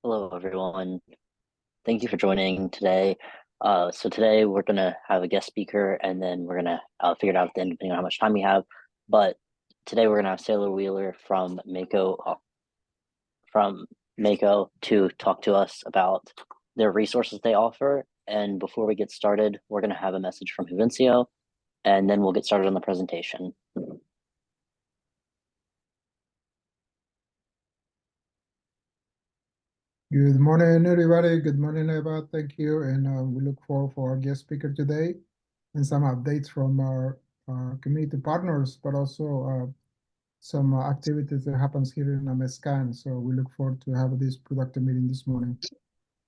Hello, everyone. Thank you for joining today. So today we're gonna have a guest speaker, and then we're gonna figure it out at the end, depending on how much time we have. But today we're gonna have Sailor Wheeler from Mako to talk to us about their resources they offer. And before we get started, we're gonna have a message from Vivencio, and then we'll get started on the presentation. Good morning, everybody. Good morning, Eva. Thank you. And we look forward for our guest speaker today and some updates from our community partners, but also some activities that happens here in Amescan. So we look forward to have this productive meeting this morning.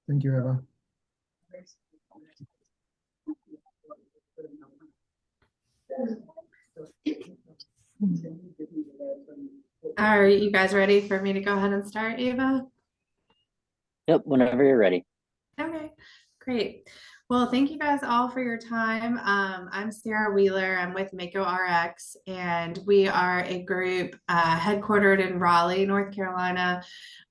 Thank you, Eva. Are you guys ready for me to go ahead and start, Eva? Yep, whenever you're ready. Okay, great. Well, thank you guys all for your time. I'm Sarah Wheeler. I'm with Makorx, and we are a group headquartered in Raleigh, North Carolina.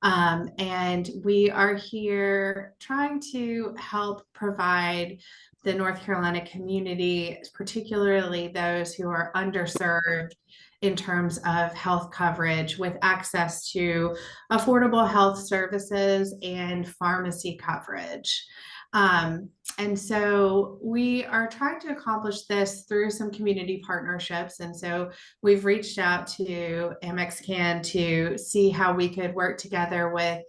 And we are here trying to help provide the North Carolina community, particularly those who are underserved in terms of health coverage, with access to affordable health services and pharmacy coverage. And so we are trying to accomplish this through some community partnerships. And so we've reached out to nclha to see how we could work together with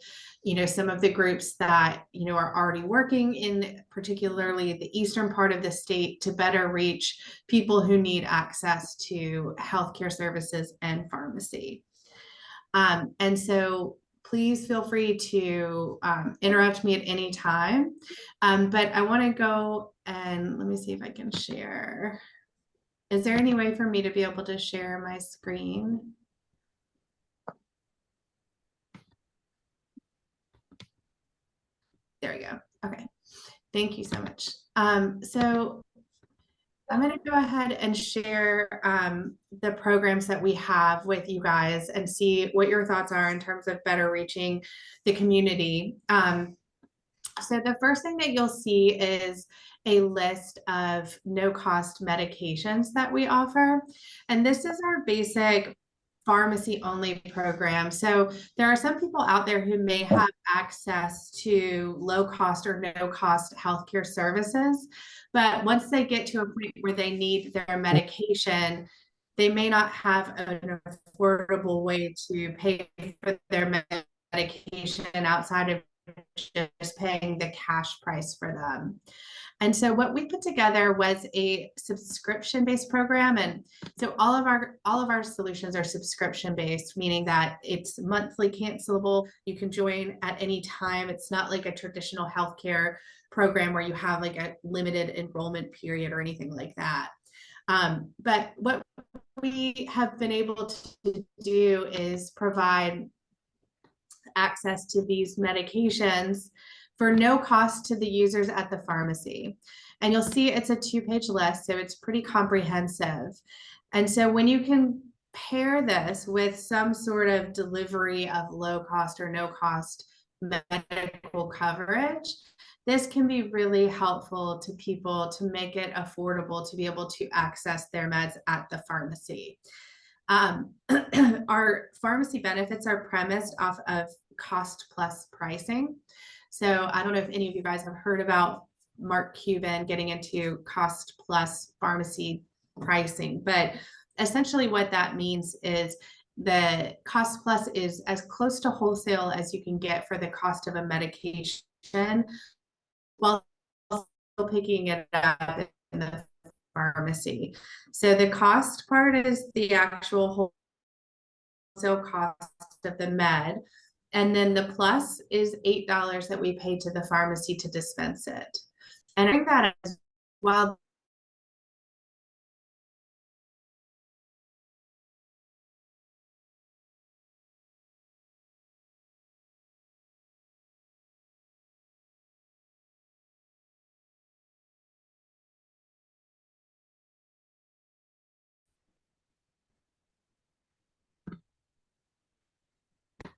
some of the groups that are already working in particularly the eastern part of the state to better reach people who need access to healthcare services and pharmacy. And so please feel free to interrupt me at any time. But I want to go and let me see if I can share. Is there any way for me to be able to share my screen? There we go. Okay. Thank you so much. So I'm going to go ahead and share the programs that we have with you guys and see what your thoughts are in terms of better reaching the community. So the first thing that you'll see is a list of no-cost medications that we offer. And this is our basic pharmacy only program. So there are some people out there who may have access to low cost or no cost healthcare services, but once they get to a point where they need their medication, they may not have an affordable way to pay for their medication outside of just paying the cash price for them. And so what we put together was a subscription-based program. And so all of our solutions are subscription-based, meaning that it's monthly cancelable. You can join at any time. It's not like a traditional healthcare program where you have like a limited enrollment period or anything like that. But what we have been able to do is provide access to these medications for no cost to the users at the pharmacy. And you'll see it's a 2-page list, so it's pretty comprehensive. And so when you can pair this with some sort of delivery of low cost or no cost medical coverage, this can be really helpful to people to make it affordable to be able to access their meds at the pharmacy. Our pharmacy benefits are premised off of cost plus pricing. So I don't know if any of you guys have heard about Mark Cuban getting into cost plus pharmacy pricing, but essentially what that means is the cost plus is as close to wholesale as you can get for the cost of a medication while still picking it up in the pharmacy. So the cost part is the actual wholesale cost of the med. And then the plus is $8 that we pay to the pharmacy to dispense it. And I think that is while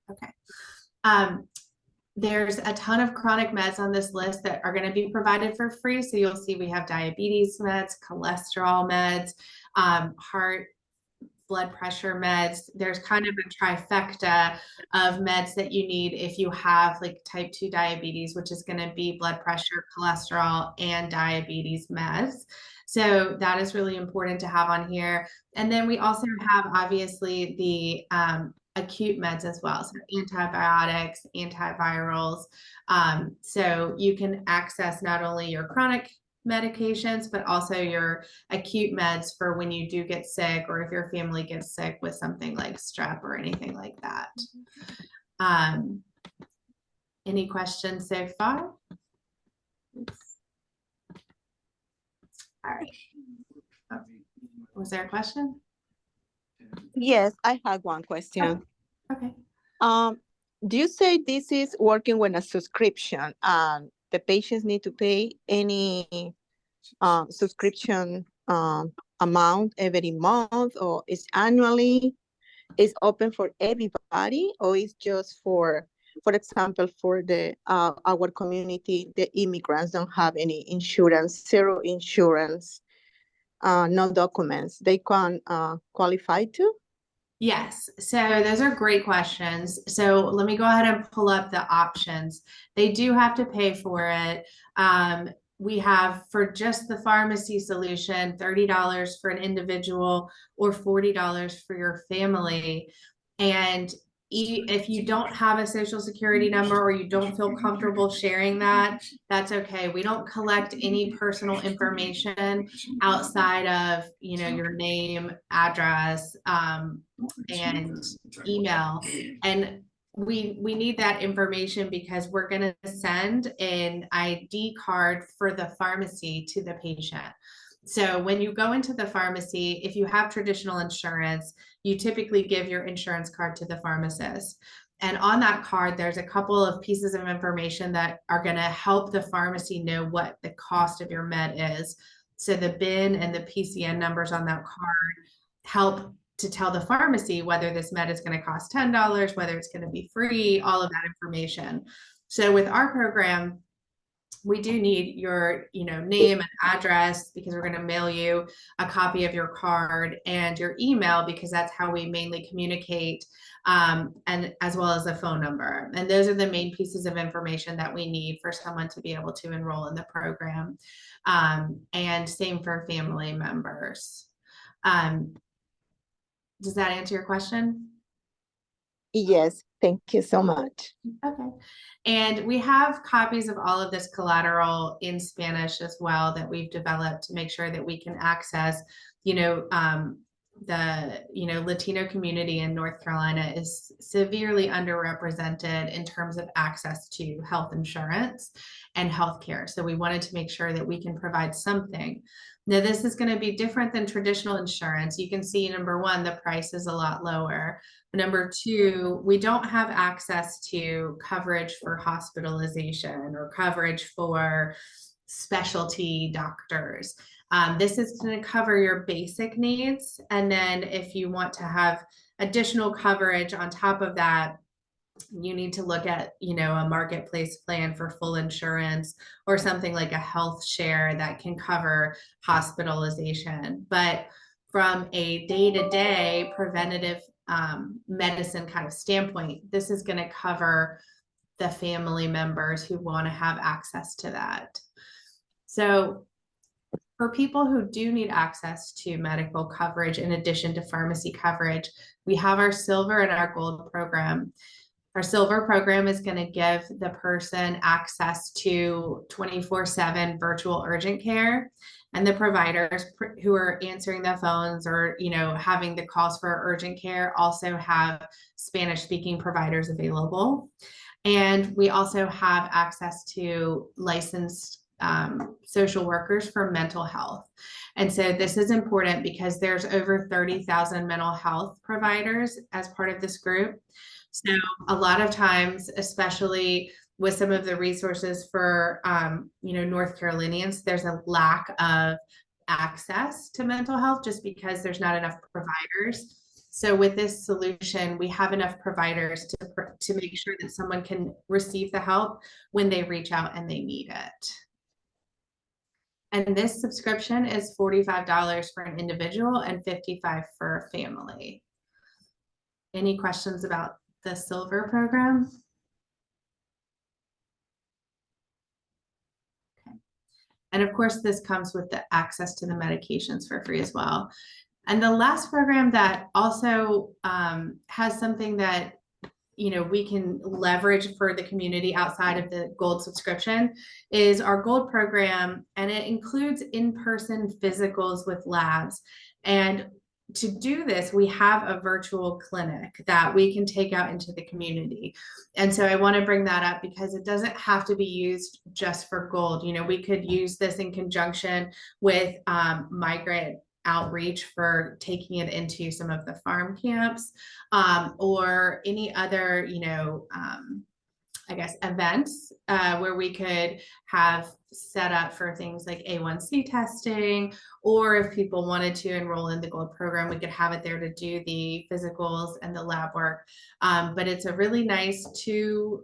okay. There's a ton of chronic meds on this list that are going to be provided for free. So you'll see we have diabetes meds, cholesterol meds, heart, blood pressure meds. There's kind of a trifecta of meds that you need if you have like type 2 diabetes, which is going to be blood pressure, cholesterol, and diabetes meds. So that is really important to have on here. And then we also have obviously the acute meds as well. So antibiotics, antivirals. So you can access not only your chronic medications, but also your acute meds for when you do get sick, or if your family gets sick with something like strep or anything like that. Any questions so far? Oops. All right. Oh, was there a question? Yes, I had one question. Oh, okay. Do you say this is working with a subscription and the patients need to pay any subscription amount every month, or is annually? Is open for everybody, or is just for example, for the our community, the immigrants don't have any insurance, zero insurance, no documents, they can qualify to? Yes, so those are great questions. So let me go ahead and pull up the options. They do have to pay for it. We have, for just the pharmacy solution, $30 for an individual or $40 for your family. And if you don't have a social security number or you don't feel comfortable sharing that, that's okay. We don't collect any personal information outside of, you know, your name, address, and email. And we need that information because we're going to send an ID card for the pharmacy to the patient. So when you go into the pharmacy, if you have traditional insurance, you typically give your insurance card to the pharmacist. And on that card, there's a couple of pieces of information that are going to help the pharmacy know what the cost of your med is. So the BIN and the PCN numbers on that card help to tell the pharmacy whether this med is going to cost $10, whether it's going to be free, all of that information. So with our program, we do need your, you know, name and address, because we're going to mail you a copy of your card, and your email, because that's how we mainly communicate, and as well as a phone number. And those are the main pieces of information that we need for someone to be able to enroll in the program. And same for family members. Does that answer your question? Yes, thank you so much. Okay. And we have copies of all of this collateral in Spanish as well that we've developed to make sure that we can access, you know, the, you know, Latino community in North Carolina is severely underrepresented in terms of access to health insurance and healthcare. So we wanted to make sure that we can provide something. Now, this is going to be different than traditional insurance. You can see, number one, the price is a lot lower. Number two, we don't have access to coverage for hospitalization or coverage for specialty doctors. This is going to cover your basic needs. And then if you want to have additional coverage on top of that, you need to look at, you know, a marketplace plan for full insurance, or something like a health share that can cover hospitalization. But from a day-to-day preventative medicine kind of standpoint, this is going to cover the family members who want to have access to that. So for people who do need access to medical coverage, in addition to pharmacy coverage, we have our silver and our gold program. Our silver program is going to give the person access to 24/7 virtual urgent care, and the providers who are answering the phones or, you know, having the calls for urgent care also have Spanish speaking providers available. And we also have access to licensed social workers for mental health. And so this is important because there's over 30,000 mental health providers as part of this group. So a lot of times, especially with some of the resources for, you know, North Carolinians, there's a lack of access to mental health just because there's not enough providers. So with this solution, we have enough providers to make sure that someone can receive the help when they reach out and they need it. And this subscription is $45 for an individual and $55 for a family. Any questions about the Silver program? Okay. And of course, this comes with the access to the medications for free as well. And the last program that also has something that we can leverage for the community outside of the Gold subscription is our Gold program, and it includes in-person physicals with labs. And to do this, we have a virtual clinic that we can take out into the community. And so I want to bring that up because it doesn't have to be used just for Gold. We could use this in conjunction with migrant outreach for taking it into some of the farm camps, or any other, I guess, events where we could have set up for things like A1C testing, or if people wanted to enroll in the Gold program, we could have it there to do the physicals and the lab work. But it's a really nice 2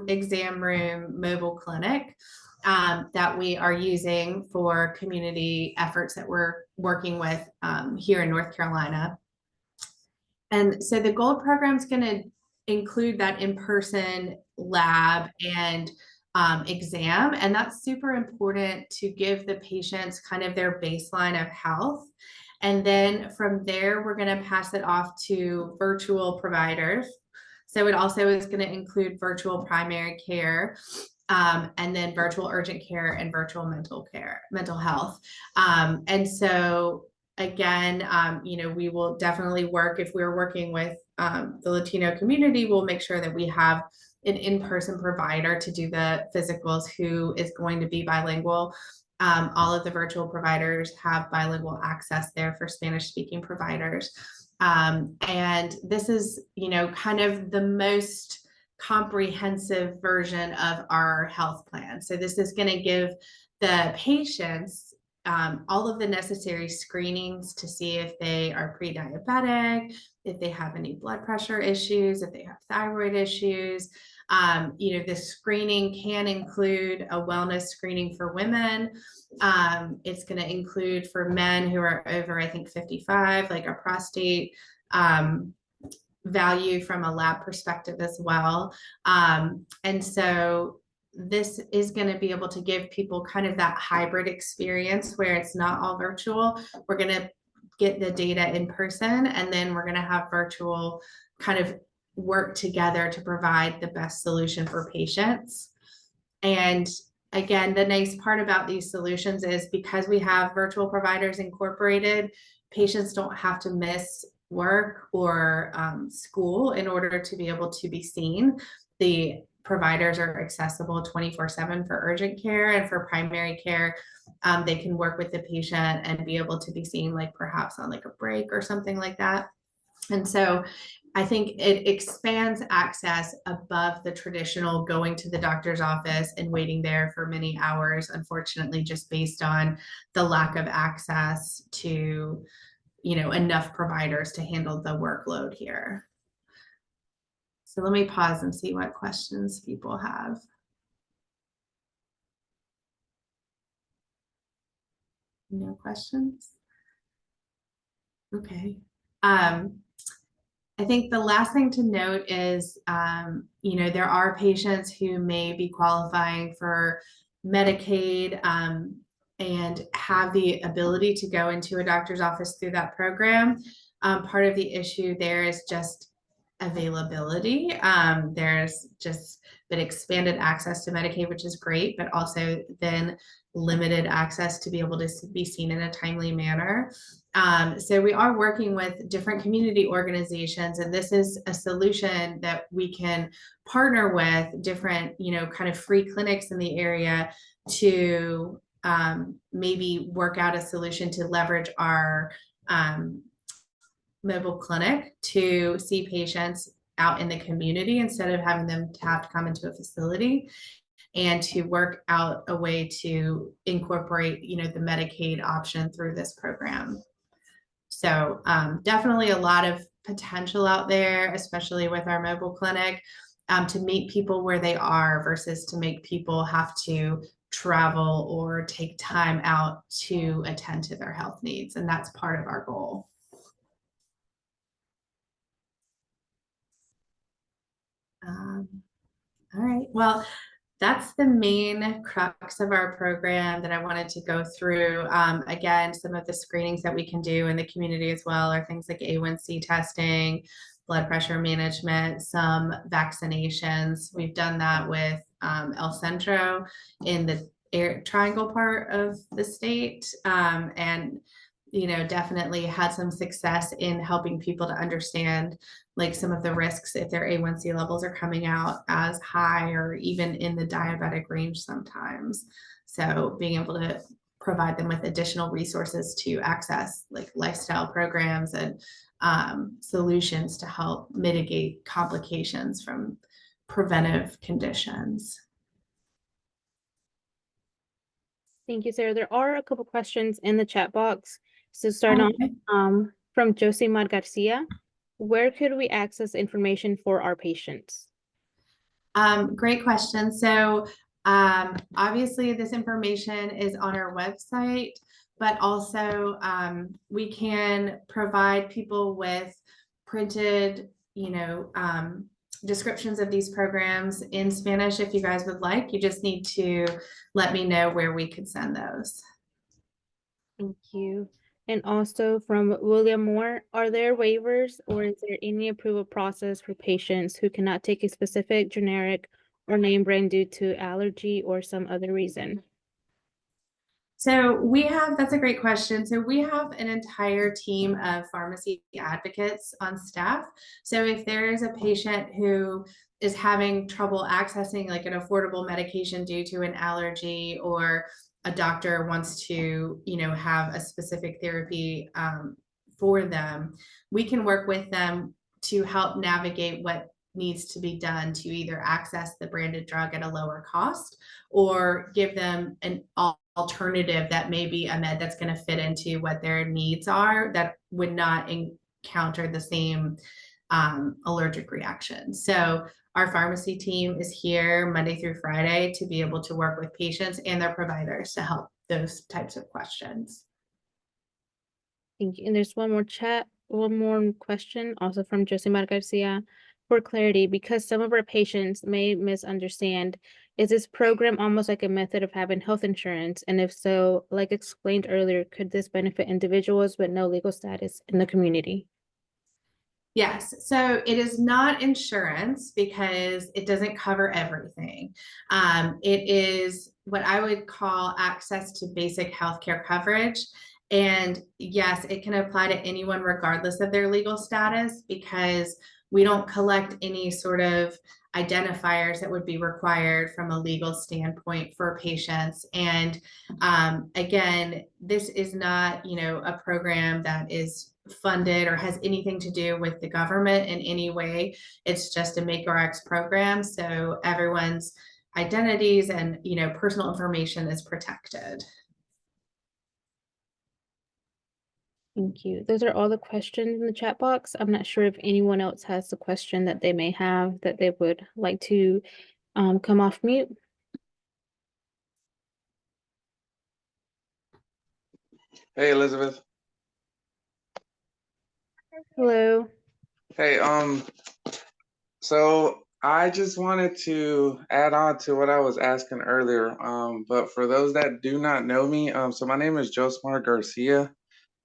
exam room mobile clinic that we are using for community efforts that we're working with here in North Carolina. And so the Gold program is going to include that in-person lab and exam. And that's super important to give the patients kind of their baseline of health. And then from there, we're going to pass it off to virtual providers. So it also is going to include virtual primary care, and then virtual urgent care and virtual mental health. And so again, we will definitely work, if we're working with the Latino community, we'll make sure that we have an in-person provider to do the physicals who is going to be bilingual. All of the virtual providers have bilingual access there for Spanish-speaking providers. And this is, kind of the most comprehensive version of our health plan. So this is going to give the patients all of the necessary screenings to see if they are pre-diabetic, if they have any blood pressure issues, if they have thyroid issues. The screening can include a wellness screening for women. It's going to include for men who are over, I think, 55, like a prostate value from a lab perspective as well. And so this is going to be able to give people kind of that hybrid experience where it's not all virtual. We're going to get the data in person, and then we're going to have virtual kind of work together to provide the best solution for patients. And again, the nice part about these solutions is because we have virtual providers incorporated, patients don't have to miss work or school in order to be able to be seen. The providers are accessible 24/7 for urgent care, and for primary care, they can work with the patient and be able to be seen, like perhaps on like a break or something like that. And so I think it expands access above the traditional going to the doctor's office and waiting there for many hours, unfortunately, just based on the lack of access to, enough providers to handle the workload here. So let me pause and see what questions people have. No questions? Okay. I think the last thing to note is, there are patients who may be qualifying for Medicaid and have the ability to go into a doctor's office through that program. Part of the issue there is just availability. There's just been expanded access to Medicaid, which is great, but also then limited access to be able to be seen in a timely manner. So we are working with different community organizations, and this is a solution that we can partner with different, kind of free clinics in the area to maybe work out a solution to leverage our mobile clinic to see patients out in the community instead of having them to have to come into a facility, and to work out a way to incorporate, the Medicaid option through this program. So definitely a lot of potential out there, especially with our mobile clinic, to meet people where they are versus to make people have to travel or take time out to attend to their health needs. And that's part of our goal. All right, well, that's the main crux of our program that I wanted to go through. Again, some of the screenings that we can do in the community as well are things like A1C testing, blood pressure management, some vaccinations. We've done that with El Centro in the triangle part of the state. And definitely had some success in helping people to understand like some of the risks if their A1C levels are coming out as high or even in the diabetic range sometimes. So being able to provide them with additional resources to access like lifestyle programs and solutions to help mitigate complications from preventive conditions. Thank you, Sarah. There are a couple questions in the chat box. So starting on from Josimar Garcia, where could we access information for our patients? Great question. So obviously this information is on our website, but also we can provide people with printed, descriptions of these programs in Spanish if you guys would like. You just need to let me know where we could send those. Thank you. And also from William Moore, are there waivers or is there any approval process for patients who cannot take a specific generic or name brand due to allergy or some other reason? So that's a great question. So we have an entire team of pharmacy advocates on staff. So if there is a patient who is having trouble accessing like an affordable medication due to an allergy, or a doctor wants to, have a specific therapy for them, we can work with them to help navigate what needs to be done to either access the branded drug at a lower cost or give them an alternative that may be a med that's going to fit into what their needs are that would not encounter the same allergic reaction. So our pharmacy team is here Monday through Friday to be able to work with patients and their providers to help those types of questions. Thank you. And there's one more question also from Josimar Garcia. For clarity, because some of our patients may misunderstand, is this program almost like a method of having health insurance? And if so, like explained earlier, could this benefit individuals with no legal status in the community? Yes, so it is not insurance because it doesn't cover everything. It is what I would call access to basic healthcare coverage. And yes, it can apply to anyone regardless of their legal status because we don't collect any sort of identifiers that would be required from a legal standpoint for patients. And again, this is not, a program that is funded or has anything to do with the government in any way. It's just a Makrox program. So everyone's identities and, personal information is protected. Thank you. Those are all the questions in the chat box. I'm not sure if anyone else has a question that they may have that they would like to come off mute. Hey, Elizabeth. Hello. Hey, so I just wanted to add on to what I was asking earlier. But for those that do not know me, so my name is Josimar Garcia.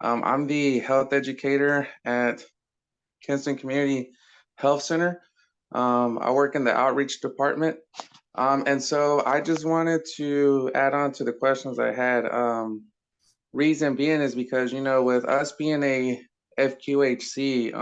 I'm the health educator at Kinston Community Health Center. I work in the outreach department. And so I just wanted to add on to the questions I had. Reason being is because, with us being a FQHC,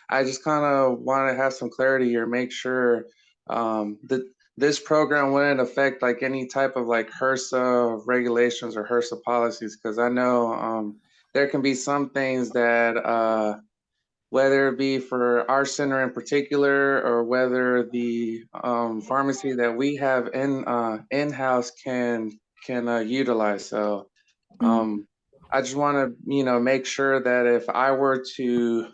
I just kind of want to have some clarity here, make sure that this program wouldn't affect like any type of like HRSA regulations or HRSA policies, because I know there can be some things that whether it be for our center in particular or whether the pharmacy that we have in in-house can utilize. So I just want to, make sure that if I were to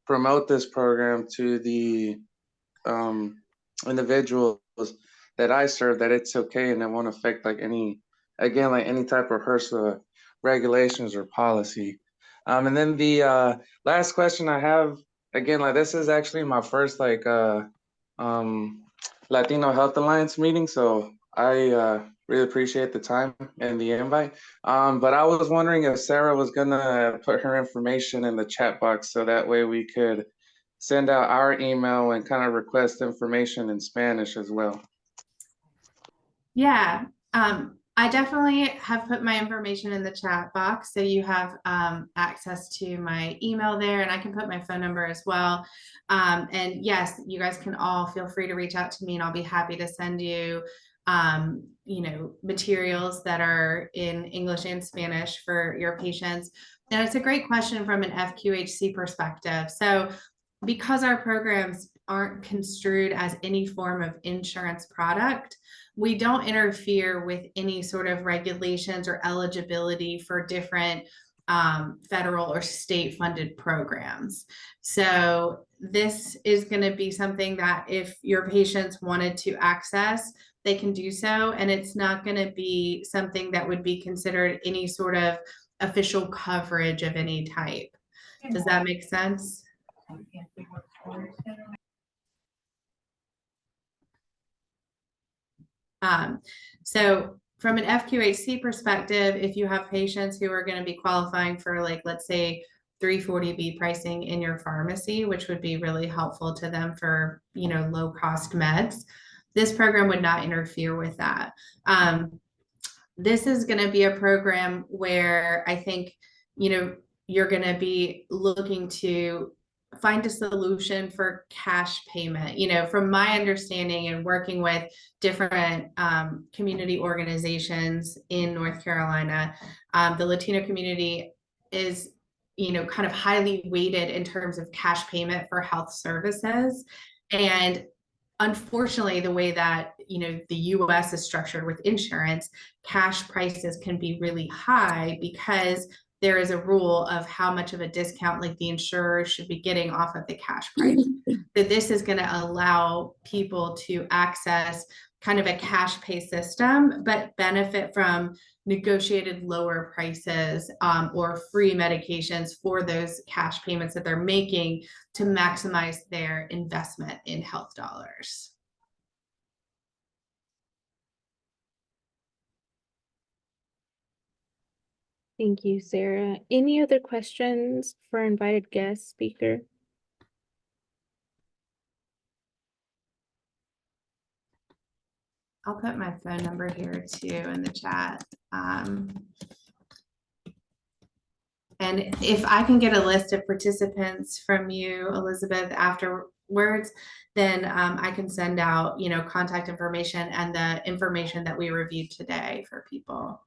promote this program to the individuals that I serve, that it's okay and it won't affect like any type of HRSA regulations or policy. And then the last question I have, again, like this is actually my first Latino Health Alliance meeting, so I really appreciate the time and the invite. But I was wondering if Sarah was gonna put her information in the chat box so that way we could send out our email and kind of request information in Spanish as well. Yeah, I definitely have put my information in the chat box, so you have access to my email there, and I can put my phone number as well. And yes, you guys can all feel free to reach out to me, and I'll be happy to send you, materials that are in English and Spanish for your patients. And it's a great question from an FQHC perspective. So because our programs aren't construed as any form of insurance product, we don't interfere with any sort of regulations or eligibility for different federal or state funded programs. So this is going to be something that if your patients wanted to access, they can do so. And it's not going to be something that would be considered any sort of official coverage of any type. Does that make sense? So from an FQHC perspective, if you have patients who are going to be qualifying for, like, let's say 340B pricing in your pharmacy, which would be really helpful to them for, low cost meds, this program would not interfere with that. This is going to be a program where I think, you're going to be looking to find a solution for cash payment. From my understanding and working with different community organizations in North Carolina, the Latino community is, kind of highly weighted in terms of cash payment for health services. And unfortunately, the way that the US is structured with insurance, cash prices can be really high because there is a rule of how much of a discount like the insurer should be getting off of the cash price. So this is going to allow people to access kind of a cash pay system, but benefit from negotiated lower prices or free medications for those cash payments that they're making to maximize their investment in health dollars. Thank you, Sarah. Any other questions for our invited guest speaker? I'll put my phone number here too in the chat. And if I can get a list of participants from you, Elizabeth, afterwards, then I can send out, contact information and the information that we reviewed today for people.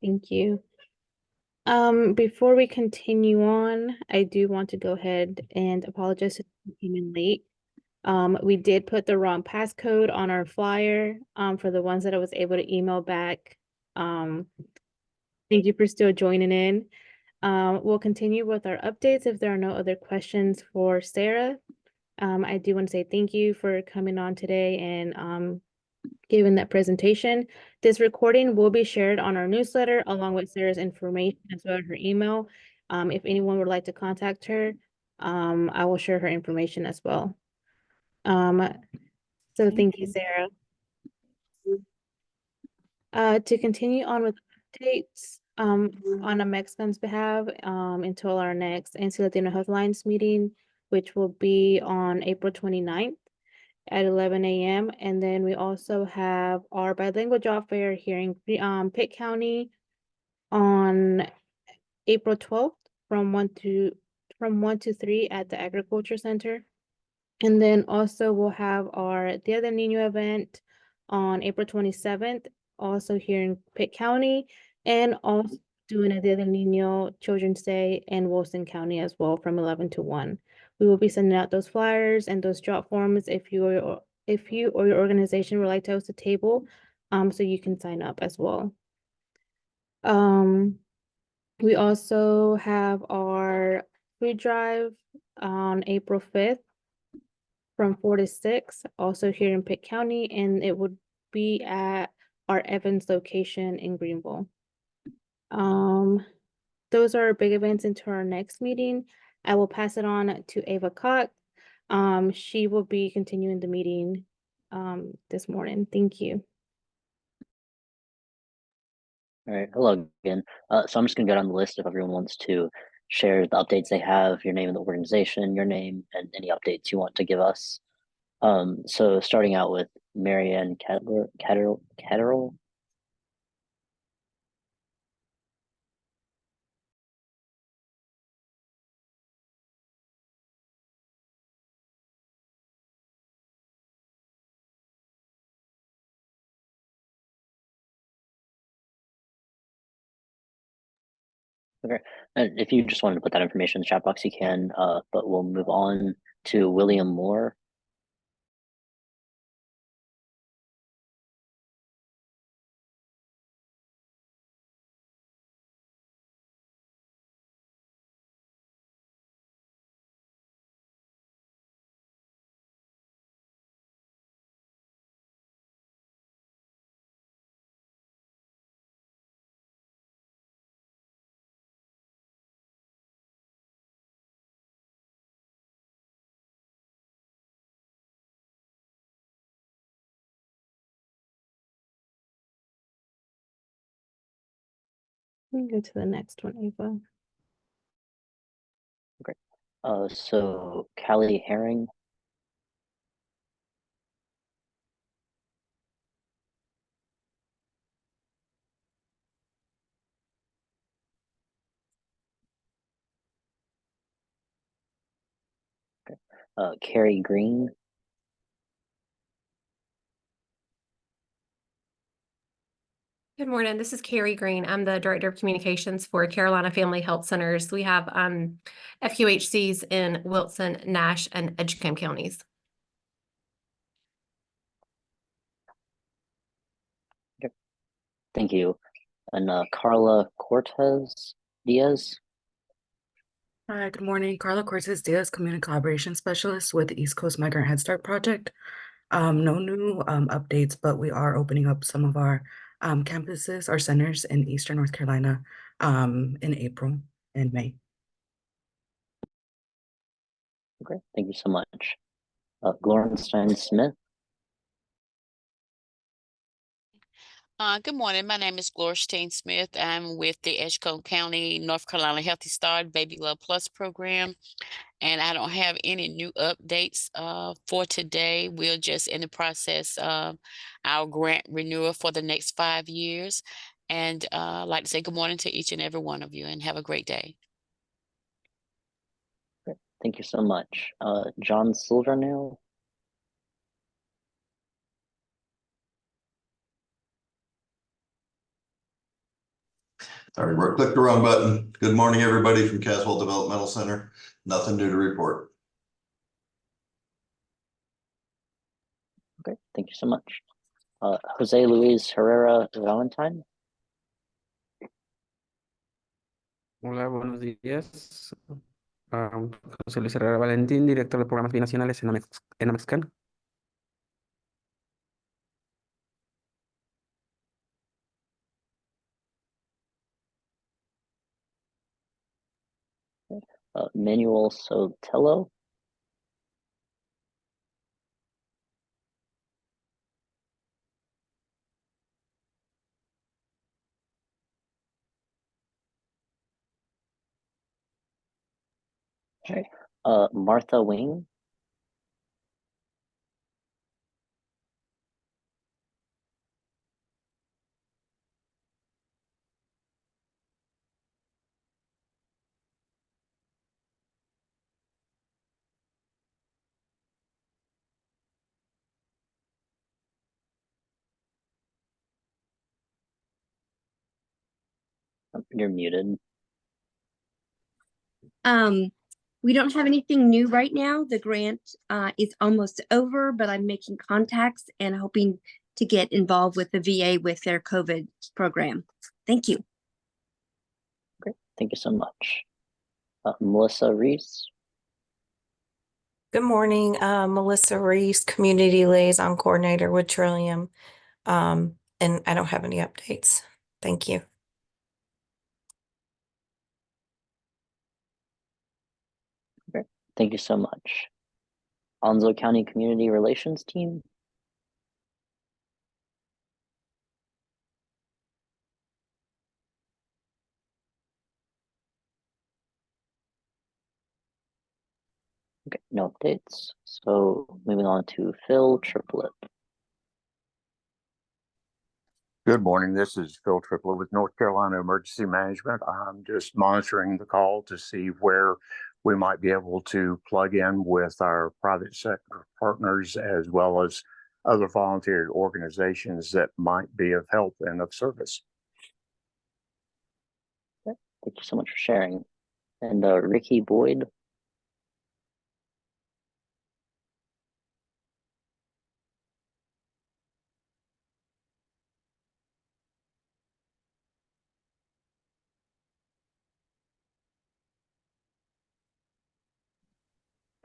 Thank you. Before we continue on, I do want to go ahead and apologize if you came in late. We did put the wrong passcode on our flyer for the ones that I was able to email back. Thank you for still joining in. We'll continue with our updates if there are no other questions for Sarah. I do want to say thank you for coming on today and giving that presentation. This recording will be shared on our newsletter along with Sarah's information as well as her email. If anyone would like to contact her, I will share her information as well. So thank you, Sarah. To continue on with updates on a Mexican's behalf until our next nclha Health Alliance meeting, which will be on April 29th at 11 a.m. And then we also have our bilingual job fair here in Pitt County on April 12th from 1 to 3 at the Agriculture Center. And then also we'll have our Dia del Niño event on April 27th, also here in Pitt County, and also doing a Dia del Niño Children's Day in Wilson County as well from 11 to 1. We will be sending out those flyers and those drop forms if you or your organization would like to host a table, so you can sign up as well. We also have our food drive on April 5th from 4 to 6, also here in Pitt County, and it would be at our Evans location in Greenville. Those are our big events into our next meeting. I will pass it on to Ava Cox. She will be continuing the meeting this morning. Thank you. All right, hello again. So I'm just gonna go down the list if everyone wants to share the updates they have, your name of the organization, your name, and any updates you want to give us. So starting out with Marianne Catterall. Okay, and if you just wanted to put that information in the chat box, you can, but we'll move on to William Moore. We can go to the next one, Ava. Okay, so Callie Herring. Okay, Carrie Green. Good morning. This is Carrie Green. I'm the Director of Communications for Carolina Family Health Centers. We have FQHCs in Wilson, Nash, and Edgecombe counties. Okay. Thank you. And Carla Cortez Diaz. Hi, good morning. Carla Cortez Diaz, Community Collaboration Specialist with the East Coast Migrant Head Start Project. No new updates, but we are opening up some of our campuses, our centers in Eastern North Carolina in April and May. Okay, thank you so much. Glorenstein Smith. Good morning. My name is Gloria Smith. I'm with the Edgecombe County, North Carolina Healthy Start Baby Love Plus program. And I don't have any new updates for today. We're just in the process of our grant renewal for the next 5 years. And I'd like to say good morning to each and every one of you and have a great day. Okay, thank you so much. John Silvernail. Sorry, clicked the wrong button. Good morning, everybody from Caswell Developmental Center. Nothing new to report. Okay, thank you so much. Jose Luis Herrera Valentine. Hola, buenos días. José Luis Herrera Valentín, director de programas binacionales en Amexcan. Manuel Sotelo. Okay. Martha Wing. You're muted. We don't have anything new right now. The grant is almost over, but I'm making contacts and hoping to get involved with the VA with their COVID program. Thank you. Thank you so much. Melissa Reese. Good morning, Melissa Reese, Community Liaison Coordinator with Trillium. And I don't have any updates. Thank you. Okay. Thank you so much. Onslow County Community Relations Team. Okay, no updates. So moving on to Phil Triplett. Good morning. This is Phil Triplett with North Carolina Emergency Management. I'm just monitoring the call to see where we might be able to plug in with our private sector partners as well as other volunteer organizations that might be of help and of service. Okay. Thank you so much for sharing. And Ricky Boyd.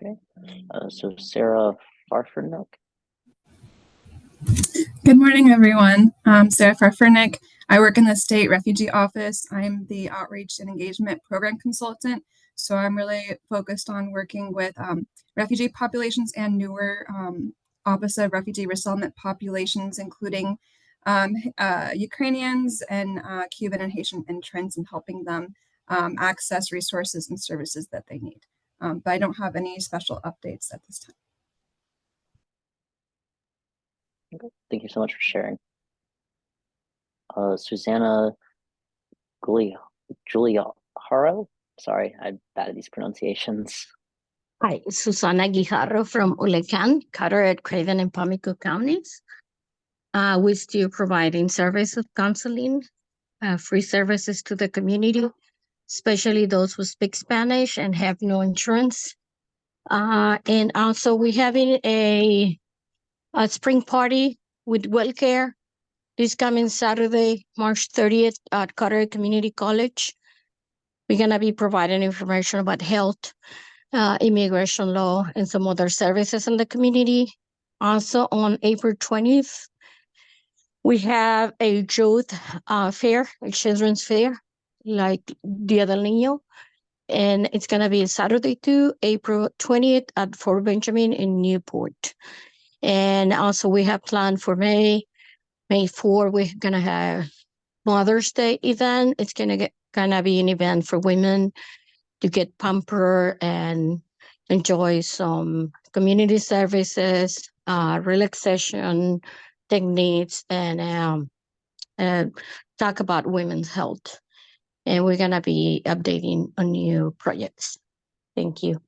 Okay. So Sarah Farfurnook. Good morning, everyone. I'm Sarah Farfurnick. I work in the State Refugee Office. I'm the Outreach and Engagement Program Consultant. So I'm really focused on working with refugee populations and newer opposite refugee resettlement populations, including Ukrainians and Cuban and Haitian interns, and helping them access resources and services that they need. But I don't have any special updates at this time. Okay. Thank you so much for sharing. Susanna Giuliaro. Sorry, I'm bad at these pronunciations. Hi, Susana Guijarro from Ulican, Carteret, Craven, and Pamico counties. We're still providing service of counseling, free services to the community, especially those who speak Spanish and have no insurance. And also we're having a spring party with WellCare this coming Saturday, March 30th at Carteret Community College. We're gonna be providing information about health, immigration law, and some other services in the community. Also on April 20th, we have a youth fair, a children's fair, like Dia del Niño. And it's gonna be Saturday too, April 20th at Fort Benjamin in Newport. And also we have planned for May 4th, we're gonna have Mother's Day event. It's gonna be an event for women to get pampered and enjoy some community services, relaxation techniques, and talk about women's health. And we're gonna be updating on new projects. Thank you.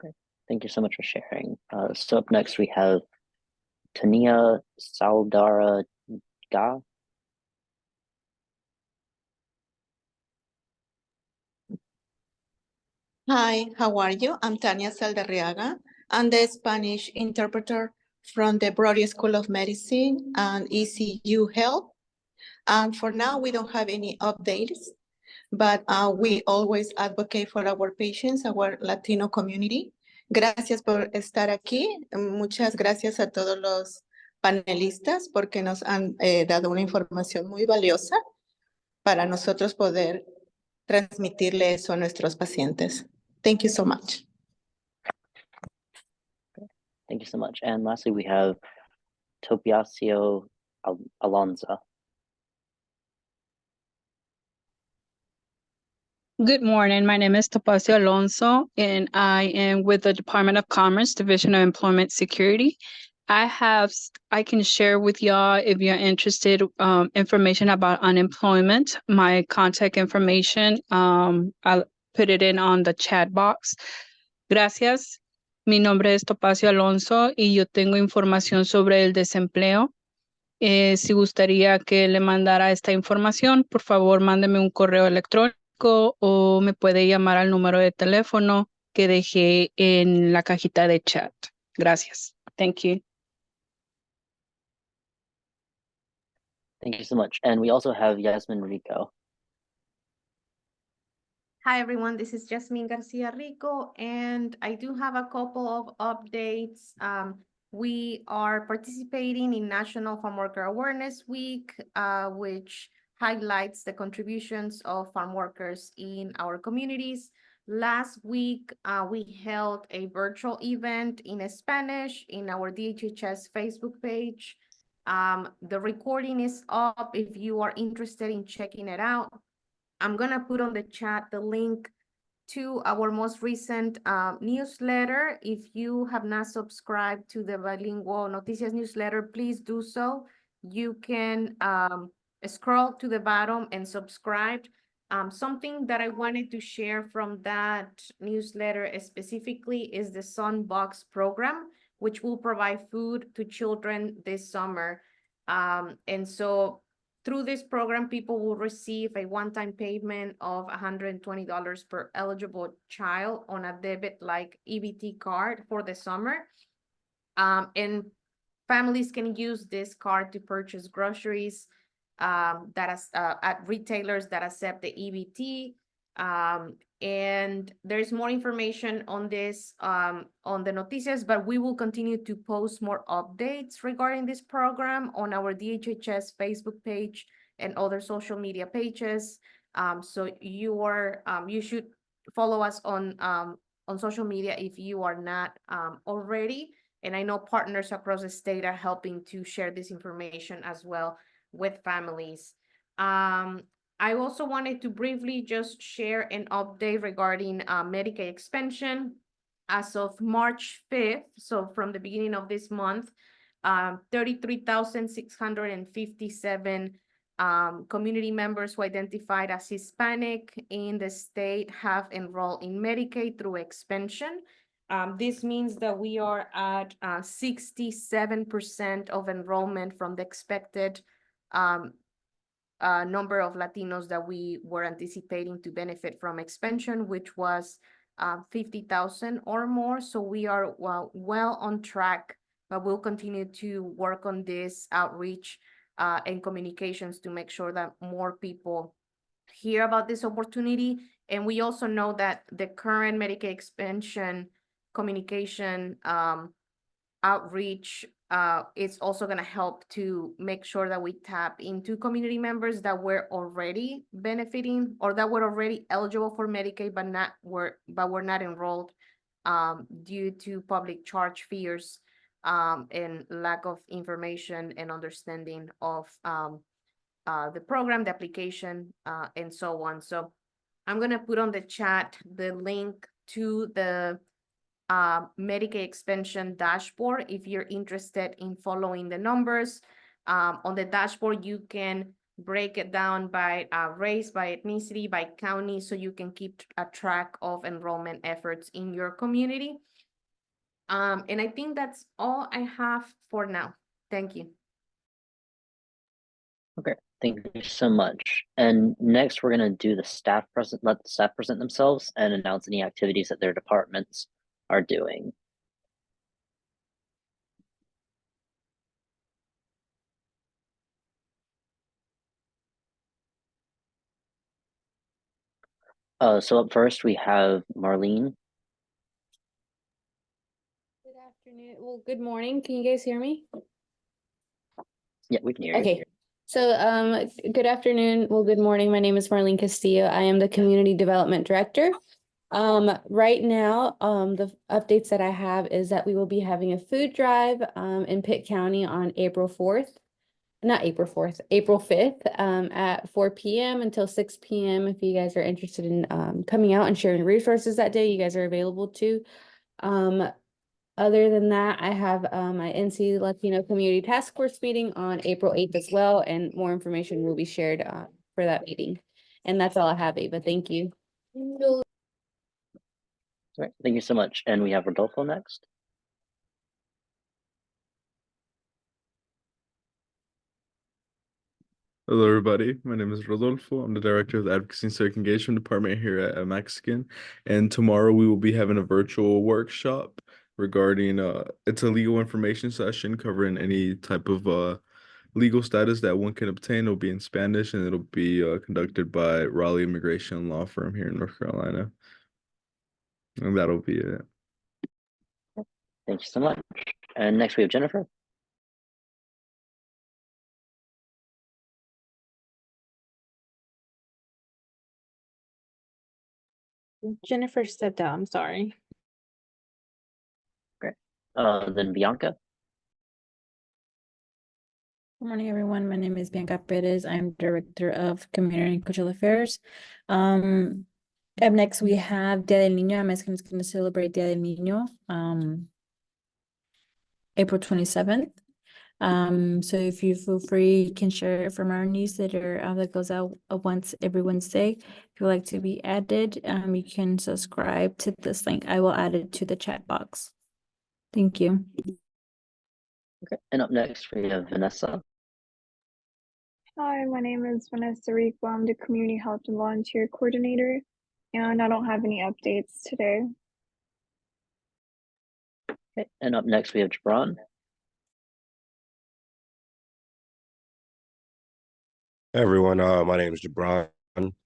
Okay. Thank you so much for sharing. So up next we have Tania Saldara Ga. Hi, how are you? I'm Tania Saldarriaga. I'm the Spanish interpreter from the Brody School of Medicine and ECU Health. And for now, we don't have any updates, but we always advocate for our patients, our Latino community. Gracias por estar aquí. Muchas gracias a todos los panelistas porque nos han dado una información muy valiosa para nosotros poder transmitirle eso a nuestros pacientes. Thank you so much. Thank you so much. And lastly, we have Topiacio Alonso. Good morning. My name is Topacio Alonso, and I am with the Department of Commerce, Division of Employment Security. I can share with y'all, if you're interested, information about unemployment. My contact information, I'll put it in on the chat box. Gracias. Mi nombre es Topacio Alonso y yo tengo información sobre el desempleo. Si gustaría que le mandara esta información, por favor, mándeme un correo electrónico o me puede llamar al número de teléfono que dejé en la cajita de chat. Gracias. Thank you. Thank you so much. And we also have Yasmin Rico. Hi, everyone. This is Jasmine Garcia Rico, and I do have a couple of updates. We are participating in National Farm Worker Awareness Week, which highlights the contributions of farm workers in our communities. Last week, we held a virtual event in Spanish in our DHHS Facebook page. The recording is up if you are interested in checking it out. I'm gonna put on the chat the link to our most recent newsletter. If you have not subscribed to the Bilingual Noticias newsletter, please do so. You can scroll to the bottom and subscribe. Something that I wanted to share from that newsletter specifically is the Sunbox program, which will provide food to children this summer. And so through this program, people will receive a one-time payment of $120 per eligible child on a debit-like EBT card for the summer. And families can use this card to purchase groceries at retailers that accept the EBT. And there's more information on this on the noticias, but we will continue to post more updates regarding this program on our DHHS Facebook page and other social media pages. So you should follow us on social media if you are not already. And I know partners across the state are helping to share this information as well with families. I also wanted to briefly just share an update regarding Medicaid expansion. As of March 5th, so from the beginning of this month, 33,657 community members who identified as Hispanic in the state have enrolled in Medicaid through expansion. This means that we are at 67% of enrollment from the expected number of Latinos that we were anticipating to benefit from expansion, which was 50,000 or more. So we are well on track, but we'll continue to work on this outreach and communications to make sure that more people hear about this opportunity. And we also know that the current Medicaid expansion communication outreach is also going to help to make sure that we tap into community members that were already benefiting or that were already eligible for Medicaid but were not enrolled due to public charge fears and lack of information and understanding of the program, the application, and so on. So I'm going to put on the chat the link to the Medicaid expansion dashboard if you're interested in following the numbers. On the dashboard, you can break it down by race, by ethnicity, by county, so you can keep a track of enrollment efforts in your community. And I think that's all I have for now. Thank you. Okay, thank you so much. And next, we're going to do let the staff present themselves and announce any activities that their departments are doing. So up first, we have Marlene. Good afternoon. Well, good morning. Can you guys hear me? Yeah, we can hear you. Okay. So, good afternoon. Well, good morning. My name is Marlene Castillo. I am the Community Development Director. Right now, the updates that I have is that we will be having a food drive in Pitt County on April 5th at 4 p.m. until 6 p.m. If you guys are interested in coming out and sharing resources that day, you guys are available to. Other than that, I have my NC Latino Community Task Force meeting on April 8th as well, and more information will be shared for that meeting. And that's all I have, Ava. Thank you. All right, thank you so much. And we have Rodolfo next. Hello, everybody. My name is Rodolfo. I'm the director of the Advocacy and Civic Engagement Department here at Mexican. And tomorrow we will be having a virtual workshop regarding it's a legal information session covering any type of legal status that one can obtain. It'll be in Spanish, and it'll be conducted by Raleigh Immigration Law Firm here in North Carolina. And that'll be it. Thank you so much. And next we have Jennifer. Jennifer stepped out. I'm sorry. Great. Then Bianca. Good morning, everyone. My name is Bianca Perez. I'm Director of Community and Cultural Affairs. Up next, we have Dia del Niño. Mexican is going to celebrate Dia del Niño, April 27th. So if you feel free, you can share it from our newsletter that goes out once every Wednesday. If you'd like to be added, you can subscribe to this link. I will add it to the chat box. Thank you. Okay. And up next we have Vanessa. Hi, my name is Vanessa Rico. I'm the Community Health and Volunteer Coordinator, and I don't have any updates today. Okay. And up next we have Jabron. Hey everyone, my name is Jabron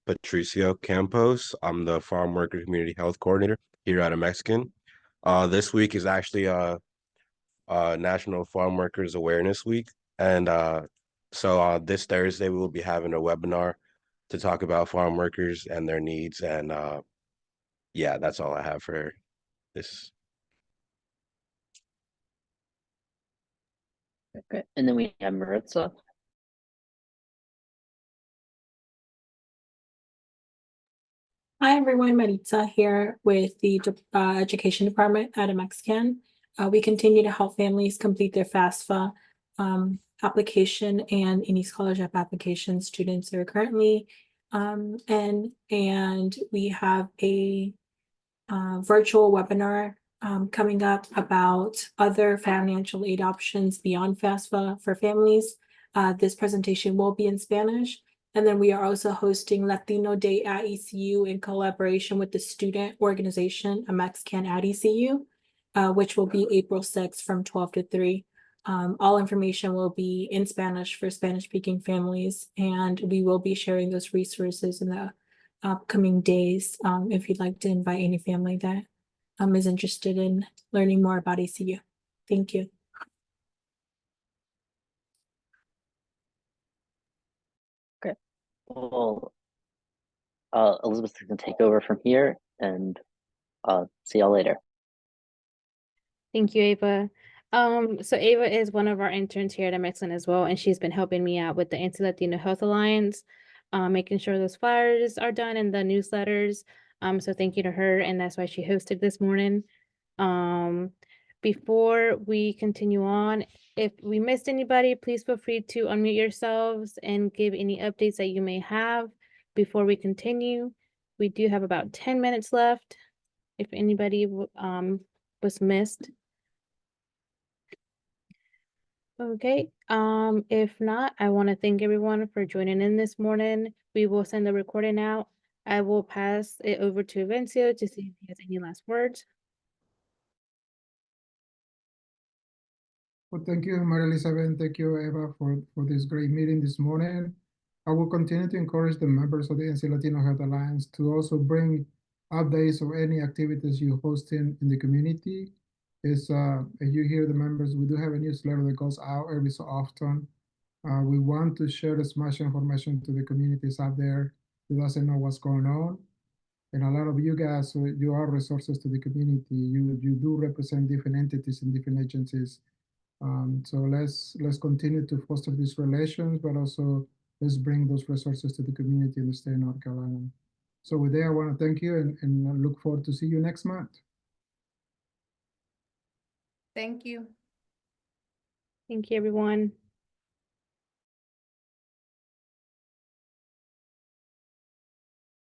Patricio Campos. I'm the Farm Worker Community Health Coordinator here at a Mexican. This week is actually National Farm Workers Awareness Week, and so this Thursday we will be having a webinar to talk about farm workers and their needs, and yeah, that's all I have for this. Okay. And then we have Maritza. Hi everyone, Maritza here with the Education Department at a Mexican. We continue to help families complete their FAFSA application and any scholarship application students are currently and we have a virtual webinar coming up about other financial aid options beyond FAFSA for families. This presentation will be in Spanish. And then we are also hosting Latino Day at ECU in collaboration with the student organization, a Mexican at ECU, which will be April 6th from 12 to 3. All information will be in Spanish for Spanish-speaking families, and we will be sharing those resources in the upcoming days if you'd like to invite any family that is interested in learning more about ECU. Thank you. Okay. Well, Elizabeth can take over from here, and see y'all later. Thank you, Ava. So Ava is one of our interns here at MXN as well, and she's been helping me out with the Anti-Latino Health Alliance, making sure those flyers are done and the newsletters. So thank you to her, and that's why she hosted this morning. Before we continue on, if we missed anybody, please feel free to unmute yourselves and give any updates that you may have before we continue. We do have about 10 minutes left if anybody was missed. Okay, if not, I want to thank everyone for joining in this morning. We will send the recording out. I will pass it over to Vencio to see if he has any last words. Well, thank you, Maria Elizabeth, and thank you, Eva, for this great meeting this morning. I will continue to encourage the members of the NC Latino Health Alliance to also bring updates of any activities you host in the community. As you hear the members, we do have a newsletter that goes out every so often. We want to share as much information to the communities out there who doesn't know what's going on. And a lot of you guys, you are resources to the community. You do represent different entities and different agencies. So let's continue to foster these relations, but also let's bring those resources to the community in the state of North Carolina. So with that, I want to thank you and I look forward to see you next month. Thank you. Thank you, everyone.